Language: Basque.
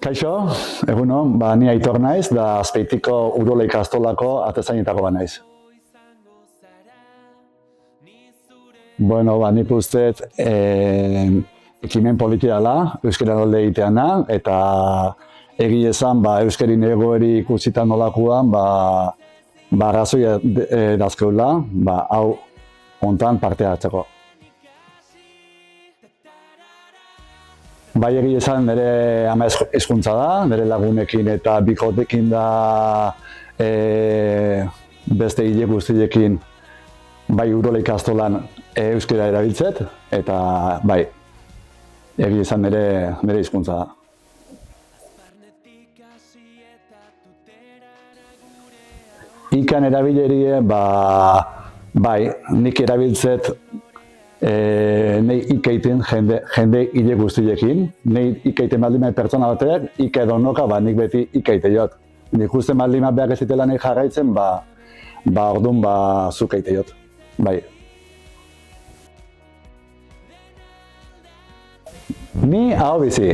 Kaixo, egunon, ni Aitor naiz, da Azpeitiko Urola ikastolako atezainetako ba naiz. Bueno, nik usteet ekimen politiala, euskara alde egiteana, eta egi esan, euskarin egoeri ikusita nolakoan, arrazoia dazkeula, hau hontan parte hartzeko. Bai, egi esan, nire ama hizkuntza da, nire lagunekin eta bikotekin da beste hile guztiekin bai Urola ikastolan euskara erabiltzet, eta bai, egi esan nire hizkuntza da. Ikan erabilerie, bai, nik erabiltzet nahi ikaiten jende hile guztiekin. Nahi ikaiten baldima pertsona batek, ika edo noka, nik beti ikaite jot. Nik uste baldima behar ez zitela nahi jarraitzen, orduan zuk ikaite jot. Bai. Ni hau bizi.